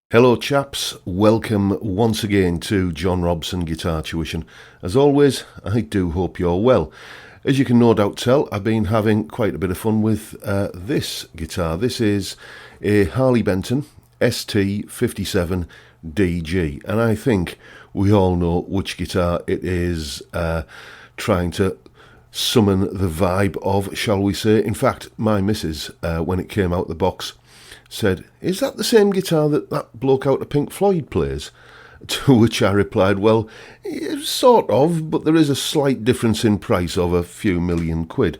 Hello chaps, welcome once again to John Robson Guitar Tuition. As always, I do hope you're well. As you can no doubt tell, I've been having quite a bit of fun with this guitar. This is a Harley Benton ST57DG, and I think we all know which guitar it is trying to summon the vibe of, shall we say. In fact, my missus, when it came out the box, said, "Is that the same guitar that bloke out of Pink Floyd plays?" To which I replied, "Well, sort of, but there is a slight difference in price of a few million quid.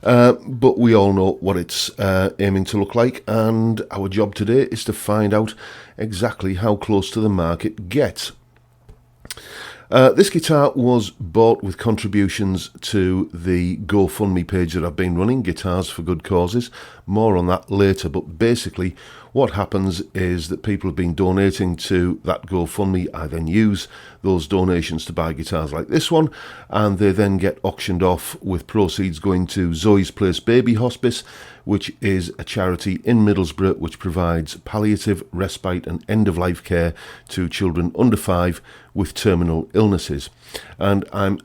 But we all know what it's aiming to look like, and our job today is to find out exactly how close to the mark it gets." This guitar was bought with contributions to the GoFundMe page that I've been running, Guitars for Good Causes. More on that later, but basically what happens is that people have been donating to that GoFundMe. I then use those donations to buy guitars like this one, and they then get auctioned off with proceeds going to Zoe's Place Baby Hospice, which is a charity in Middlesbrough which provides palliative, respite and end-of-life care to children under 5 with terminal illnesses. And I'm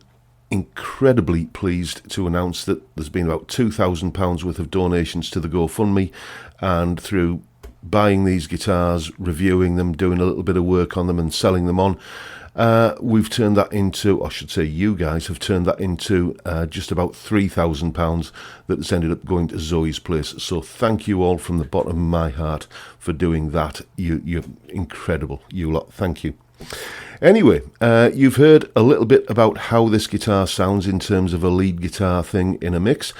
incredibly pleased to announce that there's been about £2,000 worth of donations to the GoFundMe, and through buying these guitars, reviewing them, doing a little bit of work on them and selling them on, we've turned that into, I should say you guys have turned that into just about £3,000 that has ended up going to Zoe's Place. So thank you all from the bottom of my heart for doing that. You're incredible, you lot. Thank you. Anyway, you've heard a little bit about how this guitar sounds in terms of a lead guitar thing in a mix.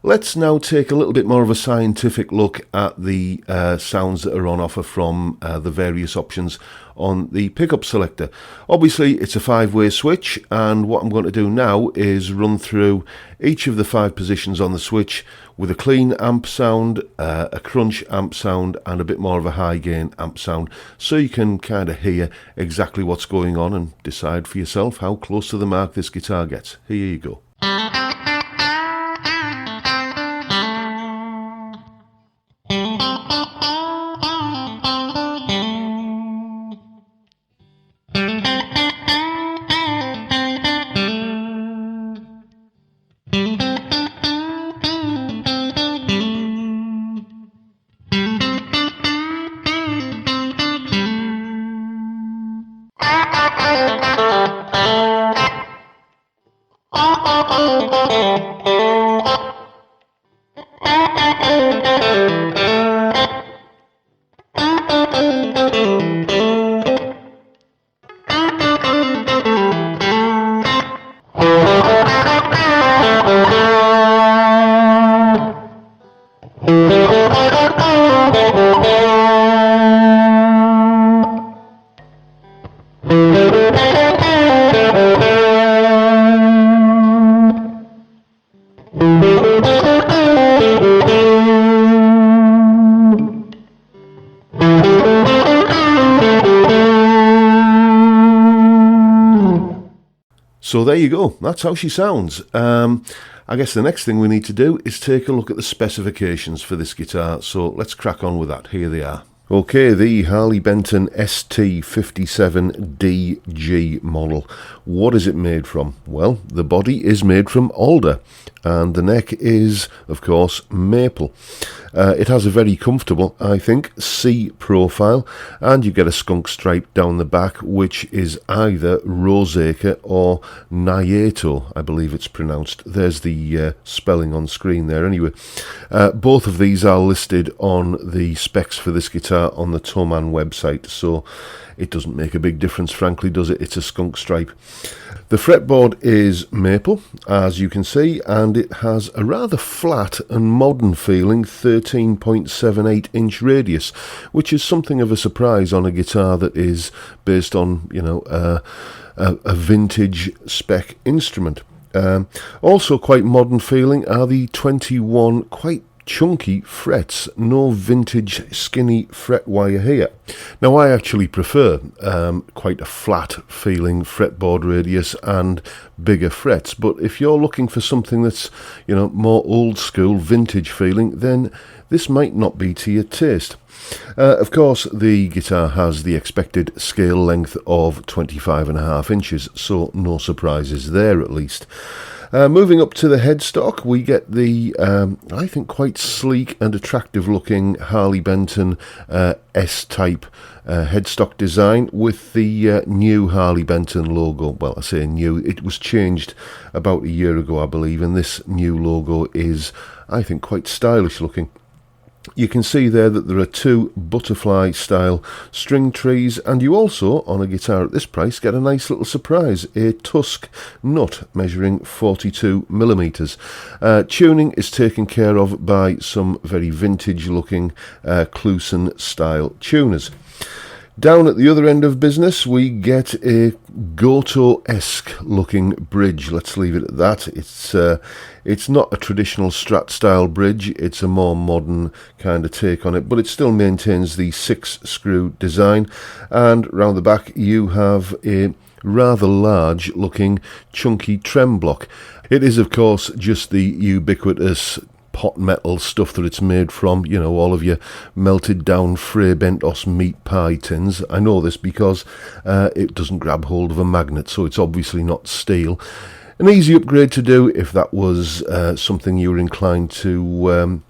Let's now take a little bit more of a scientific look at the sounds that are on offer from the various options on the pickup selector. Obviously, it's a 5-way switch, and what I'm going to do now is run through each of the 5 positions on the switch with a clean amp sound, a crunch amp sound, and a bit more of a high gain amp sound, so you can kind of hear exactly what's going on and decide for yourself how close to the mark this guitar gets. Here you go. So there you go, that's how she sounds. I guess the next thing we need to do is take a look at the specifications for this guitar, so let's crack on with that. Here they are. Okay, the Harley Benton ST57DG model. What is it made from? Well, the body is made from alder, and the neck is, of course, maple. It has a very comfortable, I think, C profile, and you get a skunk stripe down the back, which is either roseacre or Nyato, I believe it's pronounced. There's the spelling on screen there. Anyway, both of these are listed on the specs for this guitar on the Thomann website, so it doesn't make a big difference, frankly, does it? It's a skunk stripe. The fretboard is maple, as you can see, and it has a rather flat and modern feeling 13.78-inch radius, which is something of a surprise on a guitar that is based on, you know, a vintage spec instrument. Also quite modern feeling are the 21 quite chunky frets, no vintage skinny fret wire here. Now I actually prefer quite a flat feeling fretboard radius and bigger frets, but if you're looking for something that's, you know, more old school vintage feeling, then this might not be to your taste. Of course, the guitar has the expected scale length of 25.5 inches, so no surprises there at least. Moving up to the headstock, we get the, I think, quite sleek and attractive looking Harley Benton S-type headstock design with the new Harley Benton logo. Well, I say new, it was changed about a year ago, I believe, and this new logo is, I think, quite stylish looking. You can see there that there are two butterfly style string trees, and you also, on a guitar at this price, get a nice little surprise, a tusk nut measuring 42mm. Tuning is taken care of by some very vintage looking Kluson style tuners. Down at the other end of business, we get a Goto-esque looking bridge. Let's leave it at that. It's not a traditional Strat style bridge. It's a more modern kind of take on it, but it still maintains the 6-screw design. And round the back, you have a rather large looking chunky trem block. It is, of course, just the ubiquitous hot metal stuff that it's made from, you know, all of your melted down Harley Benton meat pie tins. I know this because it doesn't grab hold of a magnet, so it's obviously not steel. An easy upgrade to do if that was something you were inclined to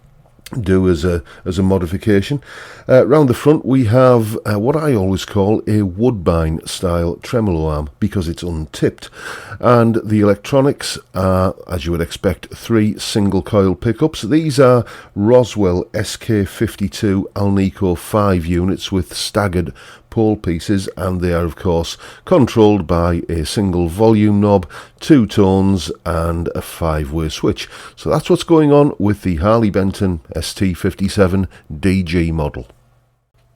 do as a modification. Round the front we have what I always call a Woodbine style tremolo arm because it's untipped, and the electronics are, as you would expect, 3 single coil pickups. These are Roswell SK52 Alnico 5 units with staggered pole pieces, and they are of course controlled by a single volume knob, 2 tones and a 5-way switch. So that's what's going on with the Harley Benton ST57DG model.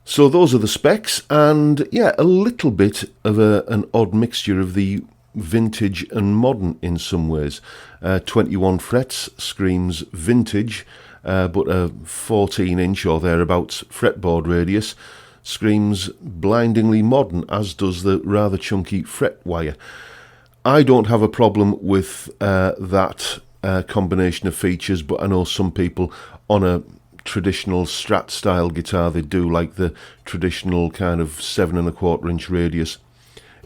So those are the specs, and yeah, a little bit of an odd mixture of the vintage and modern in some ways. 21 frets screams vintage, but a 14-inch or thereabouts fretboard radius screams blindingly modern, as does the rather chunky fret wire. I don't have a problem with that combination of features, but I know some people on a traditional Strat style guitar, they do like the traditional kind of 7¼ inch radius.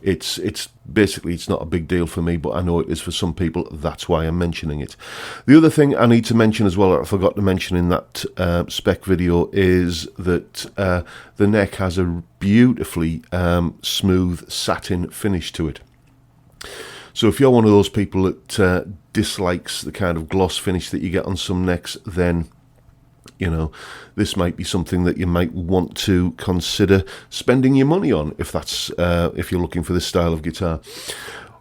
It's basically, it's not a big deal for me, but I know it is for some people. That's why I'm mentioning it. The other thing I need to mention as well, I forgot to mention in that spec video, is that the neck has a beautifully smooth satin finish to it. So if you're one of those people that dislikes the kind of gloss finish that you get on some necks, then you know, this might be something that you might want to consider spending your money on if that's if you're looking for this style of guitar.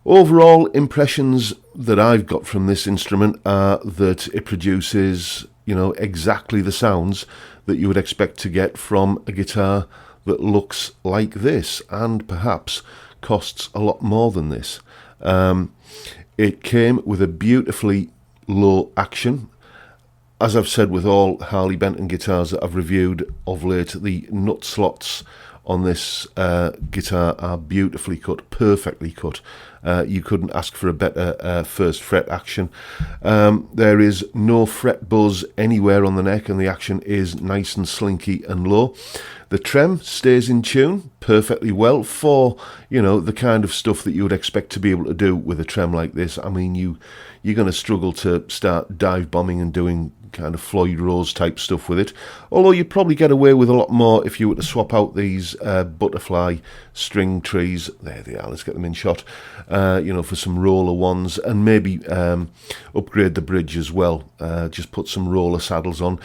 Overall impressions that I've got from this instrument are that it produces, you know, exactly the sounds that you would expect to get from a guitar that looks like this and perhaps costs a lot more than this. It came with a beautifully low action. As I've said with all Harley Benton guitars that I've reviewed of late, the nut slots on this guitar are beautifully cut, perfectly cut. You couldn't ask for a better first fret action. There is no fret buzz anywhere on the neck, and the action is nice and slinky and low. The trem stays in tune perfectly well for, you know, the kind of stuff that you would expect to be able to do with a trem like this. I mean, you're going to struggle to start dive bombing and doing kind of Floyd Rose type stuff with it, although you'd probably get away with a lot more if you were to swap out these butterfly string trees. There they are, let's get them in shot, you know, for some roller ones, and maybe upgrade the bridge as well, just put some roller saddles on.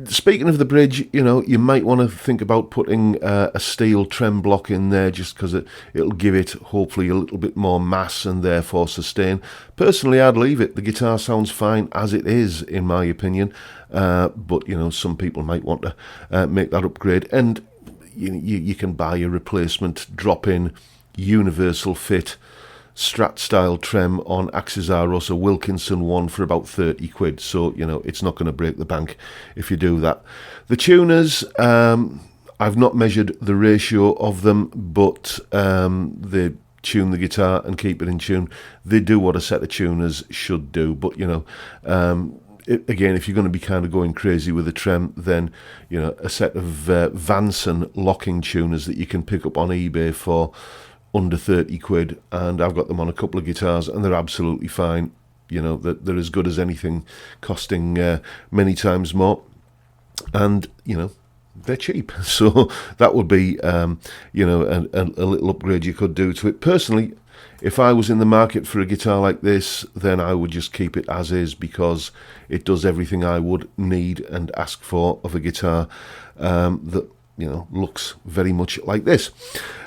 Speaking of the bridge, you know, you might want to think about putting a steel trem block in there, just because it'll give it hopefully a little bit more mass and therefore sustain. Personally, I'd leave it. The guitar sounds fine as it is, in my opinion, but you know, some people might want to make that upgrade, and you can buy a replacement drop-in universal fit strat style trem on Axis-Aros, a Wilkinson one, for about 30 quid. So, you know, it's not going to break the bank if you do that. The tuners, I've not measured the ratio of them, but they tune the guitar and keep it in tune. They do what a set of tuners should do, but, you know, again, if you're going to be kind of going crazy with a trem, then, you know, a set of Vanson locking tuners that you can pick up on eBay for under 30 quid, and I've got them on a couple of guitars, and they're absolutely fine. You know, they're as good as anything costing many times more, and, you know, they're cheap. So that would be, you know, a little upgrade you could do to it. Personally, if I was in the market for a guitar like this, then I would just keep it as is, because it does everything I would need and ask for of a guitar that, you know, looks very much like this.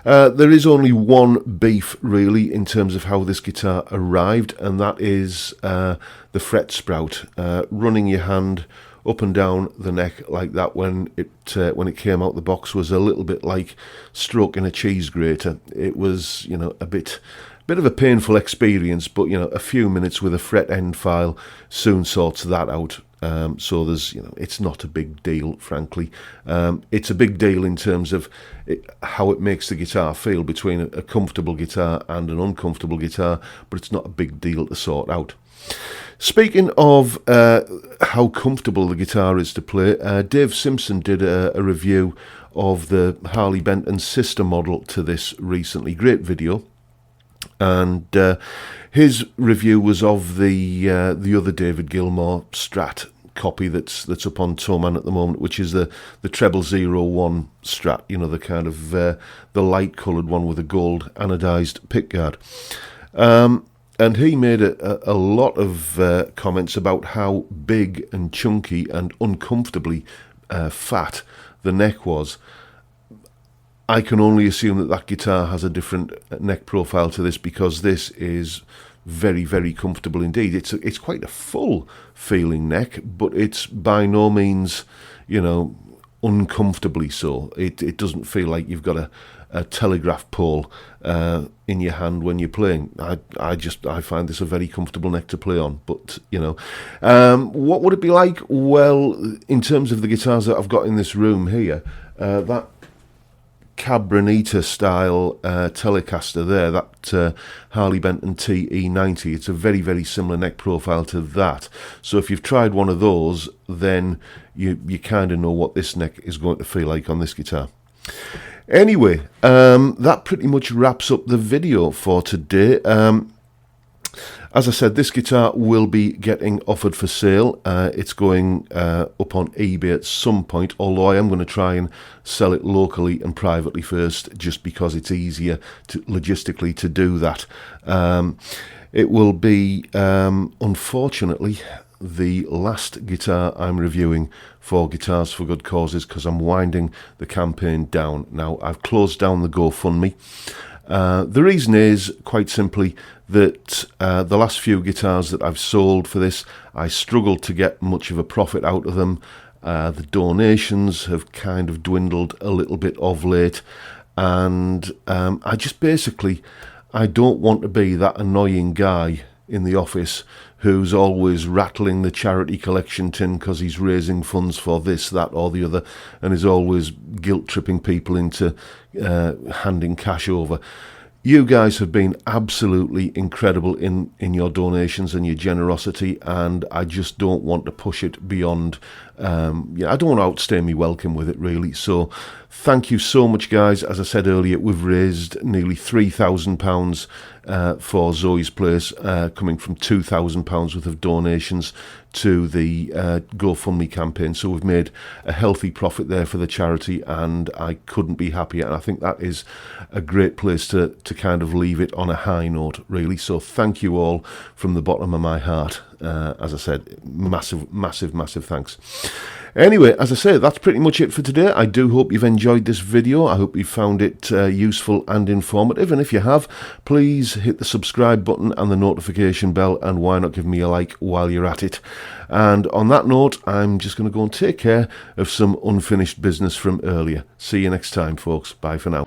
There is only one beef, really, in terms of how this guitar arrived, and that is the fret sprout. Running your hand up and down the neck like that when it came out the box was a little bit like stroking a cheese grater. It was, you know, a bit of a painful experience, but, you know, a few minutes with a fret end file soon sorts that out. So there's, you know, it's not a big deal, frankly. It's a big deal in terms of how it makes the guitar feel between a comfortable guitar and an uncomfortable guitar, but it's not a big deal to sort out. Speaking of how comfortable the guitar is to play, Dave Simpson did a review of the Harley Benton sister model to this recently. Great video. And his review was of the other David Gilmour Strat copy that's up on Toman at the moment, which is the treble 01 Strat, you know, the kind of the light coloured one with a gold anodized pickguard. And he made a lot of comments about how big and chunky and uncomfortably fat the neck was. I can only assume that guitar has a different neck profile to this, because this is very, very comfortable indeed. It's quite a full feeling neck, but it's by no means, you know, uncomfortably so. It doesn't feel like you've got a telegraph pole in your hand when you're playing. I find this a very comfortable neck to play on. But, you know, what would it be like? Well, in terms of the guitars that I've got in this room here, that Cabronita style Telecaster there, that Harley Benton TE90, it's a very, very similar neck profile to that. So if you've tried one of those, then you kind of know what this neck is going to feel like on this guitar. Anyway, that pretty much wraps up the video for today. As I said, this guitar will be getting offered for sale. It's going up on eBay at some point, although I am going to try and sell it locally and privately first, just because it's easier logistically to do that. It will be, unfortunately, the last guitar I'm reviewing for Guitars for Good Causes, because I'm winding the campaign down. Now, I've closed down the GoFundMe. The reason is, quite simply, that the last few guitars that I've sold for this, I struggled to get much of a profit out of them. The donations have kind of dwindled a little bit of late, and I just basically, I don't want to be that annoying guy in the office who's always rattling the charity collection tin because he's raising funds for this, that or the other, and is always guilt-tripping people into handing cash over. You guys have been absolutely incredible in your donations and your generosity, and I just don't want to push it beyond, I don't want to outstay my welcome with it, really. So thank you so much, guys. As I said earlier, we've raised nearly £3,000 for Zoe's Place, coming from £2,000 worth of donations to the GoFundMe campaign. So we've made a healthy profit there for the charity, and I couldn't be happier. And I think that is a great place to kind of leave it on a high note, really. So thank you all from the bottom of my heart. As I said, massive, massive, massive thanks. Anyway, as I say, that's pretty much it for today. I do hope you've enjoyed this video. I hope you found it useful and informative. And if you have, please hit the subscribe button and the notification bell, and why not give me a like while you're at it. And on that note, I'm just going to go and take care of some unfinished business from earlier. See you next time, folks. Bye for now.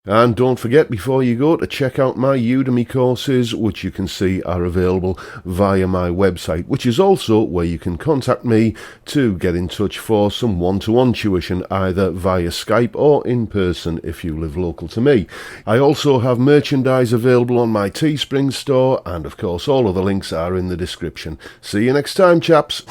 And don't forget, before you go, to check out my Udemy courses, which you can see are available via my website, which is also where you can contact me to get in touch for some one-to-one tuition, either via Skype or in person if you live local to me. I also have merchandise available on my Teespring store, and of course all of the links are in the description. See you next time, chaps.